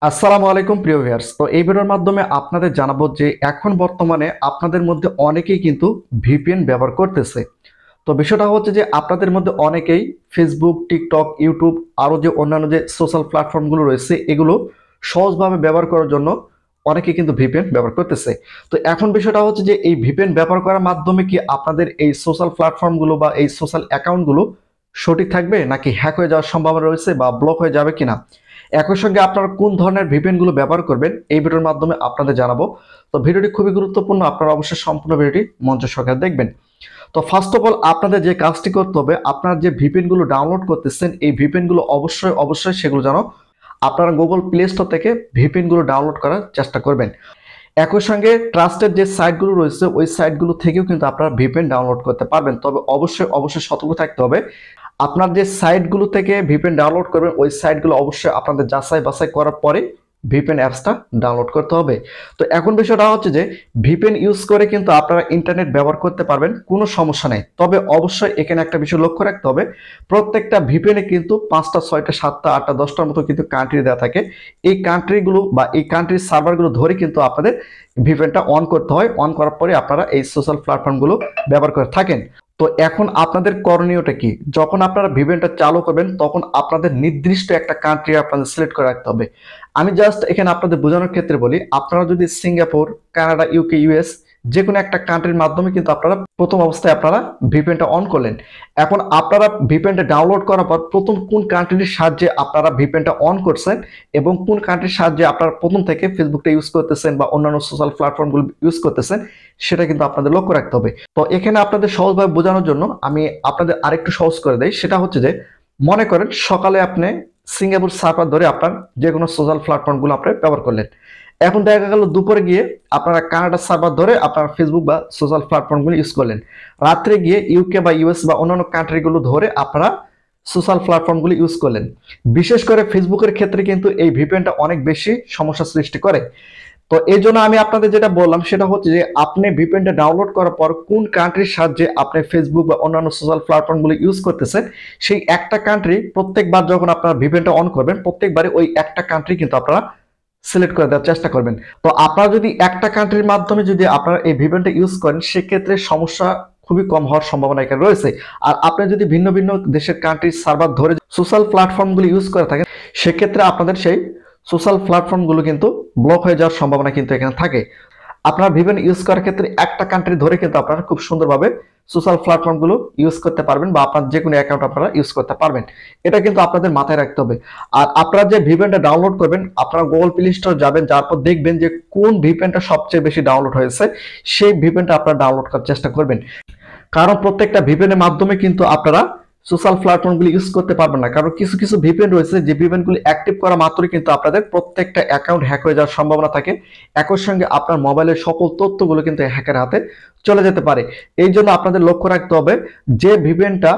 আসসালামু আলাইকুম প্রিয় ভিউয়ার্স। তো এই ভিডিওর মাধ্যমে আপনাদের জানাবো যে এখন বর্তমানে আপনাদের মধ্যে অনেকেই কিন্তু ভিপিএন ব্যবহার করতেছে। তো বিষয়টা হচ্ছে যে আপনাদের মধ্যে অনেকেই ফেসবুক, টিকটক, ইউটিউব আরও যে অন্যান্য যে সোশ্যাল প্ল্যাটফর্মগুলো রয়েছে এগুলো সহজভাবে ব্যবহার করার জন্য অনেকেই কিন্তু ভিপিএন ব্যবহার করতেছে। তো এখন বিষয়টা হচ্ছে যে এই ভিপিএন ব্যবহার করার মাধ্যমে কি আপনাদের এই সোশ্যাল প্ল্যাটফর্মগুলো বা এই সোশ্যাল অ্যাকাউন্টগুলো সঠিক থাকবে নাকি হ্যাক হয়ে যাওয়ার সম্ভাবনা রয়েছে বা ব্লক হয়ে যাবে কিনা, একই সঙ্গে আপনারা কোন ধরনের ভিপিএন গুলো ব্যবহার করবেন এই ভিডিওর মাধ্যমে আপনাদের জানাবো। তো ভিডিওটি খুবই গুরুত্বপূর্ণ, আপনারা অবশ্যই সম্পূর্ণ ভিডিওটি মনোযোগ সহকারে দেখবেন। তো ফার্স্ট অফ অল আপনাদের যে কাজটি করতে হবে, আপনারা যে ভিপিএন গুলো ডাউনলোড করতেছেন এই ভিপিএন গুলো অবশ্যই সেগুলো যেন আপনারা গুগল প্লে স্টোর থেকে ভিপিএন গুলো ডাউনলোড করার চেষ্টা করবেন। একই সঙ্গে ট্রাস্টেড যে সাইটগুলো রয়েছে ওই সাইটগুলো থেকেও কিন্তু আপনারা ভিপিএন ডাউনলোড করতে পারবেন, তবে অবশ্যই সতর্ক থাকতে হবে। আপনার যে সাইটগুলো থেকে ভিপিএন ডাউনলোড করবেন ওই সাইটগুলো অবশ্যই আপনাদের যাচাই বাছাই করার পরে ভিপিএন অ্যাপসটা ডাউনলোড করতে হবে। তো এখন বিষয়টা হচ্ছে যে ভিপিএন ইউজ করে কিন্তু আপনারা ইন্টারনেট ব্যবহার করতে পারবেন, কোনো সমস্যা নেই। তবে অবশ্যই এখানে একটা বিষয় লক্ষ্য রাখতে হবে, প্রত্যেকটা ভিপিএনে কিন্তু 5টা 6টা 7টা 8টা 10টার মতো কিন্তু কান্ট্রি দেওয়া থাকে। এই কান্ট্রিগুলো বা এই কান্ট্রির সার্ভারগুলো ধরে কিন্তু আপনাদের ভিপিএনটা অন করতে হয়। অন করার পরে আপনারা এই সোশ্যাল প্ল্যাটফর্মগুলো ব্যবহার করে থাকেন। তো এখন আপনাদের করণীয়টা কি? যখন আপনারা ভিপিএনটা চালু করবেন তখন আপনাদের নির্দিষ্ট একটা কান্ট্রি আপনাদের সিলেক্ট করে রাখতে হবে। আমি জাস্ট এখানে আপনাদের বোঝানোর ক্ষেত্রে বলি, আপনারা যদি সিঙ্গাপুর, কানাডা, ইউকে, ইউএস যে কোনো একটা কান্ট্রির মাধ্যমে কিন্তু আপনারা প্রথম অবস্থায় আপনারা ভিপিএনটা অন করলেন। এখন আপনারা ভিপিএনটা ডাউনলোড করার পর প্রথম কোন কান্ট্রির সাহায্যে আপনারা ভিপিএনটা অন করছেন এবং কোন কান্ট্রির সাহায্যে আপনারা প্রথম থেকে ফেসবুকটা ইউজ করতেছেন বা অন্যান্য সোশ্যাল প্ল্যাটফর্মগুলো ইউজ করতেছেন সেটা কিন্তু আপনাদের লক্ষ্য রাখতে হবে। তো এখানে আপনাদের সহজভাবে বোঝানোর জন্য আমি আপনাদের আরেকটু সহজ করে দেই, সেটা হচ্ছে যে মনে করেন সকালে আপনি সিঙ্গাপুর সার্ভার ধরে আপনার যে কোনো সোশ্যাল প্ল্যাটফর্মগুলো আপনি ব্যবহার করলেন। এখন দেখা গেল দুপুরে গিয়ে আপনারা কানাডা সার্ভার ধরে আপনার ফেসবুক বা সোশ্যাল প্ল্যাটফর্মগুলো ইউজ করলেন। রাত্রে গিয়ে ইউকে বা ইউএস বা অন্যান্য কান্ট্রিগুলো ধরে আপনারা সোশ্যাল প্ল্যাটফর্মগুলো ইউজ করলেন। বিশেষ করে ফেসবুকের ক্ষেত্রে কিন্তু এই ভিপিএনটা অনেক বেশি সমস্যা সৃষ্টি করে। তো এই জন্য আমি আপনাদের যেটা বললাম সেটা হচ্ছে যে আপনি ভিপিএনটা ডাউনলোড করার পর কোন কান্ট্রির সাহায্যে আপনি ফেসবুক বা অন্যান্য সোশ্যাল প্ল্যাটফর্মগুলো ইউজ করতেছেন সেই একটা কান্ট্রি প্রত্যেকবার যখন আপনারা ভিপিএনটা অন করবেন প্রত্যেকবারে ওই একটা কান্ট্রি কিন্তু আপনারা সিলেক্ট করে দেওয়ার চেষ্টা করবেন। তো আপনারা যদি একটা কান্ট্রির মাধ্যমে যদি আপনারা এই ভিপিএনটা ইউজ করেন সেক্ষেত্রে সমস্যা খুবই কম হওয়ার সম্ভাবনা এখানে রয়েছে। আর আপনি যদি ভিন্ন ভিন্ন দেশের কান্ট্রির সার্ভার ধরে সোশ্যাল প্ল্যাটফর্মগুলো ইউজ করে থাকেন সেক্ষেত্রে আপনাদের সেই সোশ্যাল প্ল্যাটফর্মগুলো কিন্তু ব্লক হয়ে যাওয়ার সম্ভাবনা কিন্তু এখানে থাকে। আপনারা ভিপিএন ইউজ করার ক্ষেত্রে একটা কান্ট্রি ধরে কিন্তু আপনারা খুব সুন্দরভাবে সোশ্যাল প্ল্যাটফর্মগুলো ইউজ করতে পারবেন বা আপনার যে কোনো অ্যাকাউন্ট আপনারা ইউজ করতে পারবেন। এটা কিন্তু আপনাদের মাথায় রাখতে হবে। আর আপনারা যে ভিপিএনটা ডাউনলোড করবেন আপনারা গুগল প্লে স্টোর যাবেন, যার পর দেখবেন যে কোন ভিপিএনটা সবচেয়ে বেশি ডাউনলোড হয়েছে সেই ভিপিএনটা আপনারা ডাউনলোড করার চেষ্টা করবেন। কারণ প্রত্যেকটা ভিপিএন এর মাধ্যমে কিন্তু আপনারা সোশ্যাল প্ল্যাটফর্মগুলো ইউজ করতে পারবেন না, কারণ কিছু কিছু ভিপিএন রয়েছে যে ভিপিএনগুলো অ্যাক্টিভ করা মাত্রই কিন্তু আপনাদের প্রত্যেকটা অ্যাকাউন্ট হ্যাক হয়ে যাওয়ার সম্ভাবনা থাকে। একই সঙ্গে আপনার মোবাইলের সকল তথ্যগুলো কিন্তু হ্যাকের হাতে চলে যেতে পারে। এই জন্য আপনাদের লক্ষ্য রাখতে হবে যে ভিপিএনটা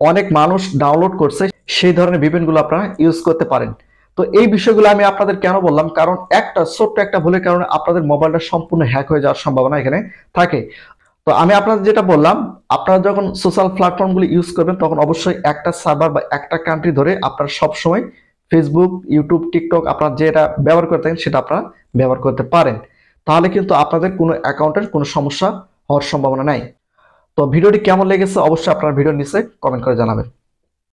অনেক মানুষ ডাউনলোড করছে সেই ধরনের ভিপিএনগুলো আপনারা ইউজ করতে পারেন। তো এই বিষয়গুলো আমি আপনাদের কেন বললাম, কারণ একটা ছোট্ট একটা ভুলের কারণে আপনাদের মোবাইলটা সম্পূর্ণ হ্যাক হয়ে যাওয়ার সম্ভাবনা এখানে থাকে। তো আমি আপনাদের যেটা বললাম, আপনারা যখন সোশ্যাল প্ল্যাটফর্মগুলো ইউজ করবেন তখন অবশ্যই একটা সার্ভার বা একটা কান্ট্রি ধরে আপনারা সবসময় ফেসবুক, ইউটিউব, টিকটক আপনারা যেটা ব্যবহার করে থাকেন সেটা আপনারা ব্যবহার করতে পারেন। তাহলে কিন্তু আপনাদের কোনো অ্যাকাউন্টের কোনো সমস্যা হওয়ার সম্ভাবনা নাই। তো ভিডিওটি কেমন লেগেছে অবশ্যই আপনার ভিডিওর নিচে কমেন্ট করে জানাবেন।